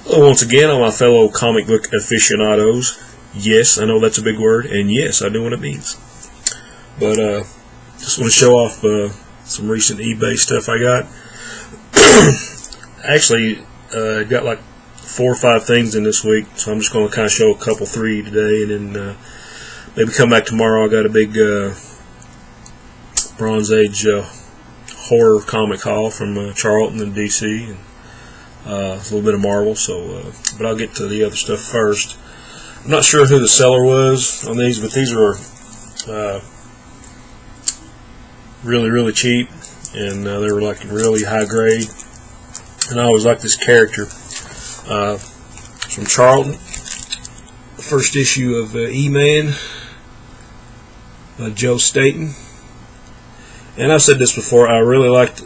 Well, once again, all my fellow comic book aficionados, yes, I know that's a big word, and yes, I know what it means. But just want to show off some recent eBay stuff I got. Actually, got like 4 or 5 things in this week, so I'm just going to kind of show a couple, 3 today, and then maybe come back tomorrow. I got a big Bronze Age horror comic haul from Charlton and DC, and a little bit of Marvel. So, but I'll get to the other stuff first. I'm not sure who the seller was on these, but these are really cheap, and they were like really high grade. And I always liked this character. It's from Charlton. The first issue of E-Man by Joe Staton. And I've said this before, I really liked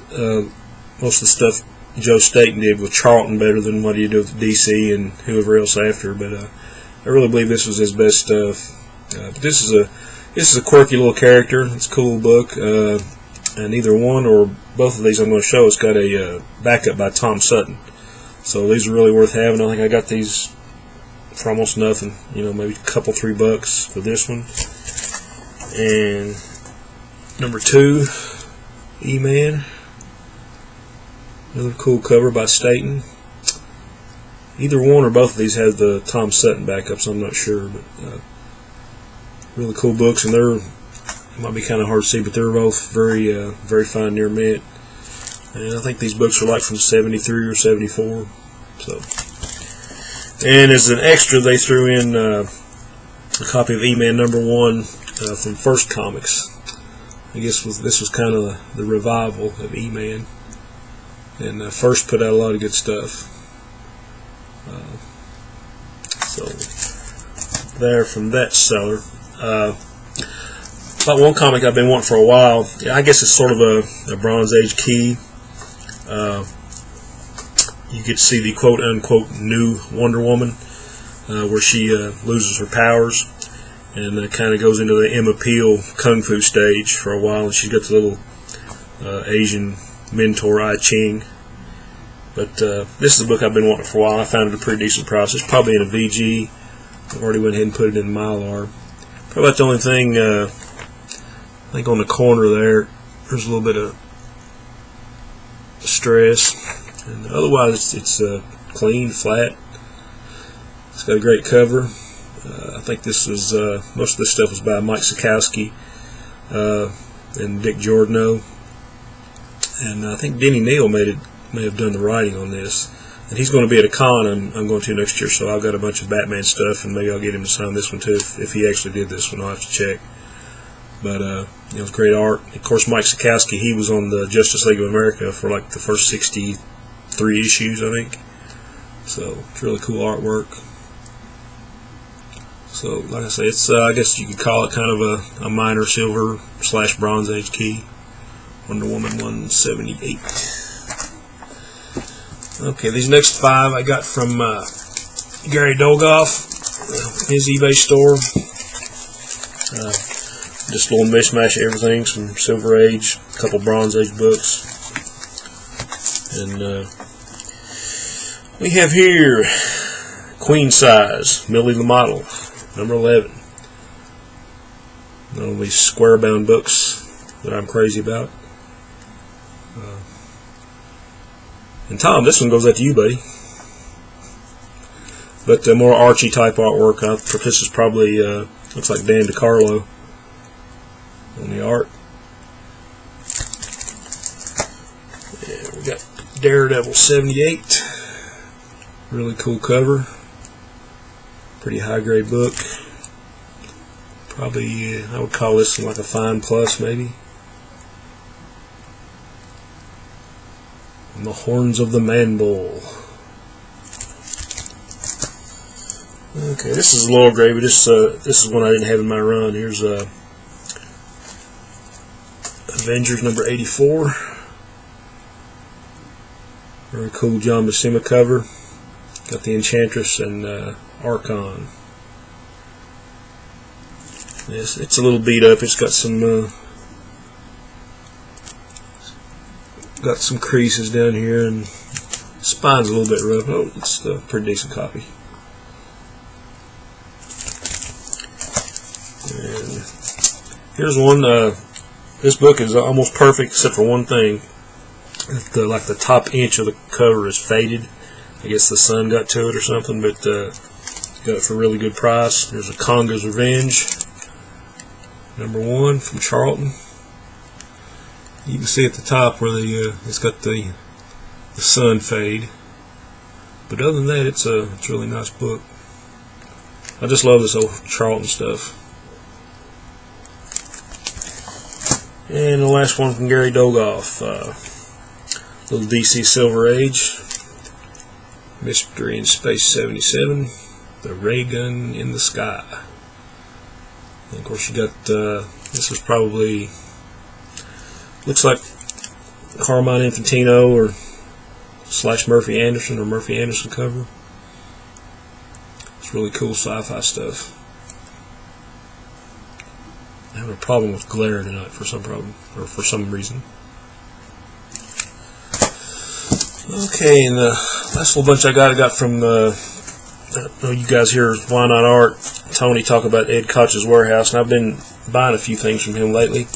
most of the stuff Joe Staton did with Charlton better than what he did with DC and whoever else after. But I really believe this was his best stuff. But this is a quirky little character. It's a cool book. And either one or both of these I'm going to show has got a backup by Tom Sutton. So these are really worth having. I think I got these for almost nothing. You know, maybe a couple, $3 for this one. And number 2, E-Man. Another cool cover by Staton. Either one or both of these have the Tom Sutton backup, so I'm not sure. But really cool books, and they're might be kind of hard to see, but they're both very fine near mint. And I think these books are like from 73 or 74. So, and as an extra, they threw in a copy of E-Man #1 from First Comics. I guess this was kind of the revival of E-Man, and First put out a lot of good stuff. So there from that seller. About one comic I've been wanting for a while. I guess it's sort of a Bronze Age key. You get to see the quote-unquote new Wonder Woman, where she loses her powers and kind of goes into the Emma Peel Kung Fu stage for a while, and she's got the little Asian mentor, I Ching. But this is a book I've been wanting for a while. I found it at a pretty decent price. It's probably in a VG. I've already went ahead and put it in Mylar. Probably about the only thing, I think on the corner there's a little bit of stress. And otherwise, it's clean, flat. It's got a great cover. I think this was most of this stuff was by Mike Sekowsky and Dick Giordano, and I think Denny Neal may have done the writing on this. And he's going to be at a con I'm going to next year, so I've got a bunch of Batman stuff, and maybe I'll get him to sign this one too if he actually did this one. I'll have to check. But it was great art. Of course, Mike Sekowsky, he was on the Justice League of America for like the first 63 issues, I think. So it's really cool artwork. So, like I say, it's I guess you could call it kind of a minor silver / Bronze Age key. Wonder Woman 178. Okay, these next 5 I got from Gary Dolgoff, his eBay store. Just a little mishmash of everything, some Silver Age, a couple Bronze Age books. And we have here Queen Size, Millie the Model, number 11. One of these square bound books that I'm crazy about. And Tom, this one goes out to you, buddy. But more Archie type artwork. I think this is probably looks like Dan DeCarlo on the art. Yeah, we got Daredevil 78. Really cool cover. Pretty high grade book. Probably I would call this like a fine plus maybe. And the Horns of the Man-Bull. Okay, this is a lower grade, but this is one I didn't have in my run. Here's Avengers number 84. Very cool John Buscema cover. Got the Enchantress and Archon. Yes, it's a little beat up. It's got some creases down here and Spine's a little bit rough. Oh, it's a pretty decent copy. And here's one. This book is almost perfect except for one thing. Like the top inch of the cover is faded. I guess the sun got to it or something, but got it for a really good price. There's a Conga's Revenge, #1 from Charlton. You can see at the top where it's got the sun fade, but other than that, it's a really nice book. I just love this old Charlton stuff. And the last one from Gary Dolgoff, little DC Silver Age, Mystery in Space 77, the ray gun in the sky. And of course you got, this is probably, looks like Carmine Infantino or / Murphy Anderson or Murphy Anderson cover. It's really cool sci-fi stuff. I'm having a problem with glare tonight for some reason. Okay, and the last little bunch I got from I know you guys hear Why Not Art, Tony talk about Ed Koch's Warehouse, and I've been buying a few things from him lately.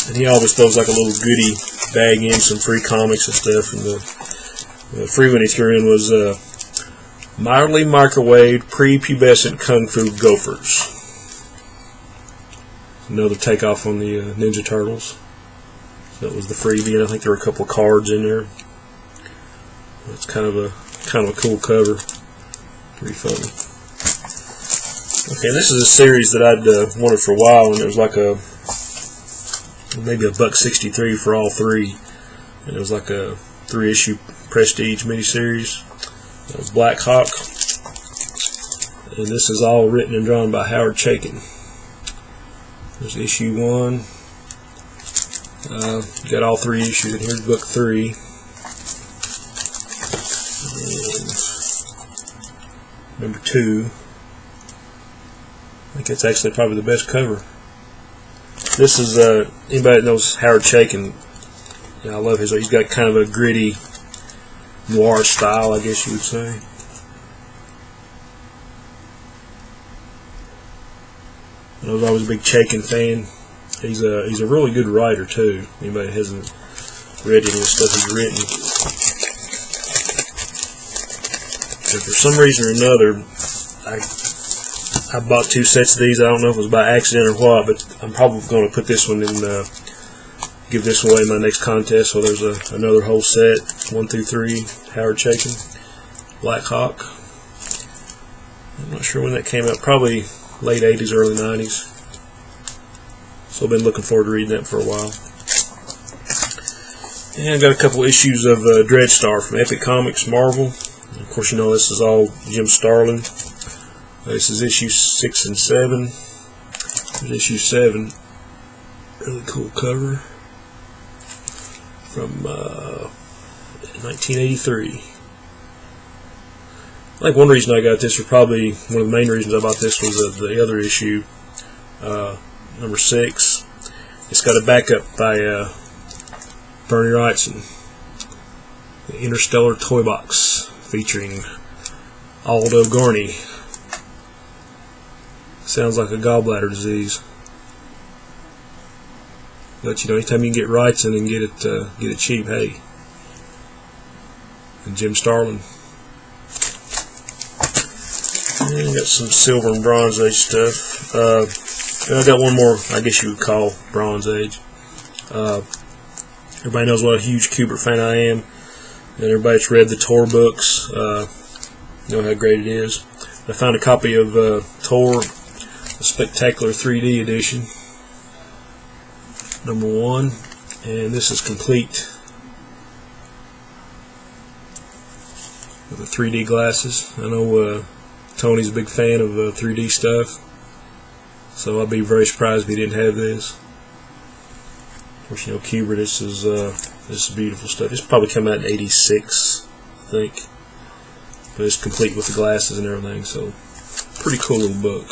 And he always throws like a little goodie bag in, some free comics and stuff. And the free one he threw in was mildly microwaved prepubescent kung fu gophers. Another takeoff on the Ninja Turtles. So that was the freebie, and I think there were a couple of cards in there. It's kind of a cool cover. Pretty funny. Okay, this is a series that I'd wanted for a while, and it was like maybe $1.63 for all three. And it was like a 3-issue Prestige miniseries. It was Black Hawk, and this is all written and drawn by Howard Chaykin. There's issue 1. You got all 3 issues, and here's book 3. And #2. I think that's actually probably the best cover. This is anybody that knows Howard Chaykin. I love his. He's got kind of a gritty noir style, I guess you would say. I was always a big Chaykin fan. He's a really good writer too. Anybody that hasn't read any of the stuff he's written. But for some reason or another, I bought 2 sets of these. I don't know if it was by accident or what, but I'm probably going to put this one in, give this away in my next contest. So there's another whole set, 1 through 3, Howard Chaykin, Black Hawk. I'm not sure when that came out. Probably late 80s, early 90s. So I've been looking forward to reading that for a while. And I've got a couple issues of Dreadstar from Epic Comics, Marvel. And of course, you know this is all Jim Starlin. This is issue 6 and 7. There's issue 7. Really cool cover from 1983. I think one reason I got this, or probably one of the main reasons I bought this, was the other issue, #6. It's got a backup by Bernie Wrightson, the Interstellar Toy Box, featuring Aldo Garney. Sounds like a gallbladder disease. But you know, anytime you can get Wrightson and get it cheap, hey. And Jim Starlin. And got some Silver and Bronze Age stuff. I got one more, I guess you would call Bronze Age. Everybody knows what a huge Kubert fan I am, and everybody that's read the Tor books know how great it is. I found a copy of Tor, the Spectacular 3D edition, #1, and this is complete with the 3D glasses. I know Tony's a big fan of 3D stuff, so I'd be very surprised if he didn't have this. Of course, you know, Kubert, this is beautiful stuff. This probably came out in '86, I think. But it's complete with the glasses and everything, so pretty cool little book.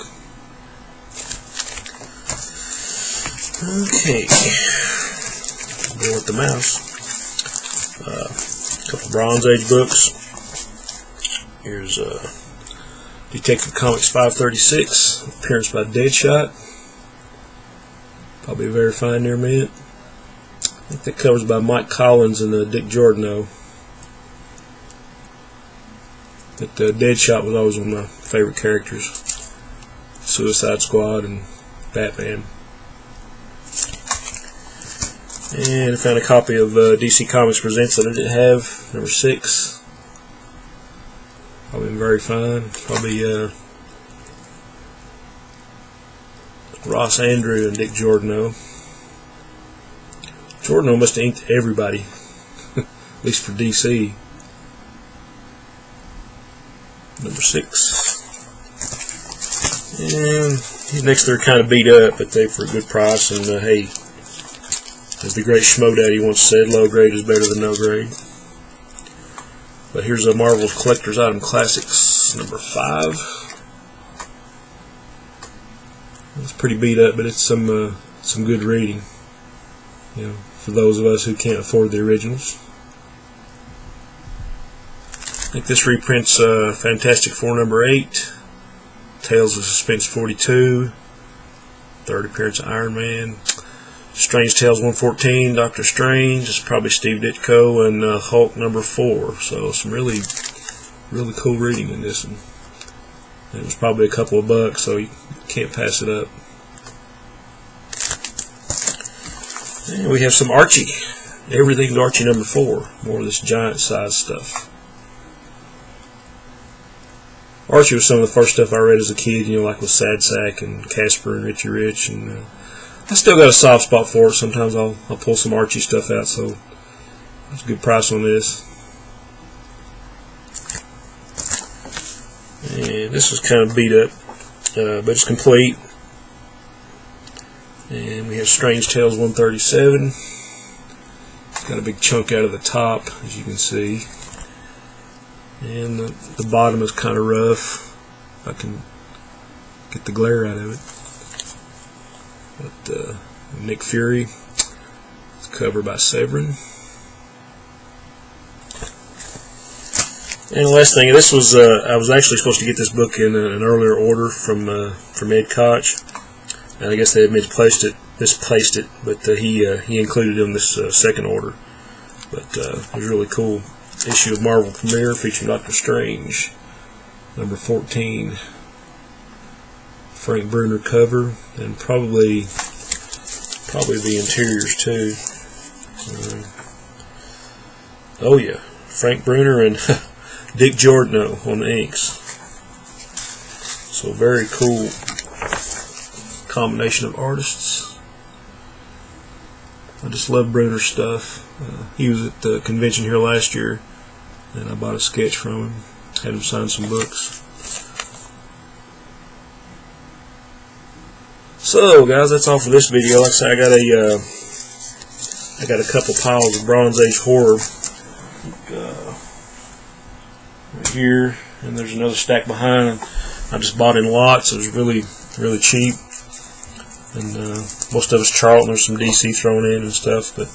Okay, go with the mouse. A couple Bronze Age books. Here's Detective Comics 536, appearance by Deadshot. Probably a very fine near mint. I think that cover's by Mike Collins and Dick Giordano. But Deadshot was always one of my favorite characters. Suicide Squad and Batman. And I found a copy of DC Comics Presents that I didn't have, number 6. Probably very fine. Probably Ross Andru and Dick Giordano. Giordano must have inked everybody, at least for DC. Number 6. And these next they're kind of beat up, but they for a good price. And hey, as the great Schmo Daddy once said, low grade is better than no grade. But here's a Marvel's Collector's Item Classics, number 5. It's pretty beat up, but it's some good reading, you know, for those of us who can't afford the originals. I think this reprints Fantastic Four number 8, Tales of Suspense 42, third appearance of Iron Man, Strange Tales 114, Doctor Strange. It's probably Steve Ditko, and Hulk number 4. So some really cool reading in this one. It was probably a couple of bucks, so you can't pass it up. And we have some Archie. Everything to Archie number 4. More of this giant size stuff. Archie was some of the first stuff I read as a kid, you know, like with Sad Sack and Casper and Richie Rich, and I still got a soft spot for it. Sometimes I'll pull some Archie stuff out, so that's a good price on this. And this was kind of beat up, but it's complete. And we have Strange Tales 137. It's got a big chunk out of the top, as you can see. And the bottom is kind of rough. I can get the glare out of it. But Nick Fury. It's covered by Severin. And the last thing, this was I was actually supposed to get this book in an earlier order from Ed Koch, and I guess they had misplaced it, but he included it in this second order. But it was really cool issue of Marvel Premiere featuring Doctor Strange, number 14. Frank Bruner cover, and probably the interiors too. Oh yeah, Frank Bruner and Dick Giordano on the inks. So very cool combination of artists. I just love Bruner's stuff. He was at the convention here last year, and I bought a sketch from him. Had him sign some books. So guys, that's all for this video. Like I said, I got a couple piles of Bronze Age horror right here, and there's another stack behind. I just bought in lots. It was really cheap, and most of it's Charlton. There's some DC thrown in and stuff, but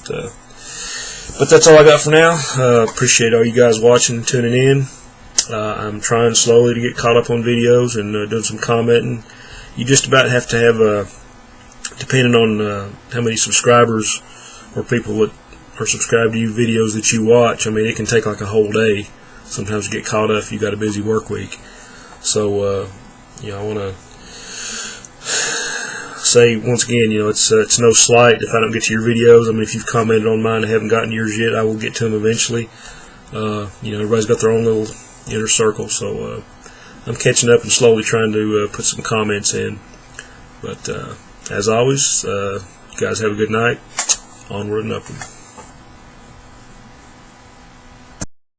that's all I got for now. Appreciate all you guys watching and tuning in. I'm trying slowly to get caught up on videos and doing some commenting. You just about have to have, depending on how many subscribers or people that are subscribed to you videos that you watch, I mean, it can take like a whole day sometimes to get caught up if you got a busy work week. So, you know, I want to say once again, you know, it's no slight if I don't get to your videos. I mean, if you've commented on mine and haven't gotten yours yet, I will get to them eventually. You know, everybody's got their own little inner circle, so I'm catching up and slowly trying to put some comments in. But as always, you guys have a good night. Onward and upward.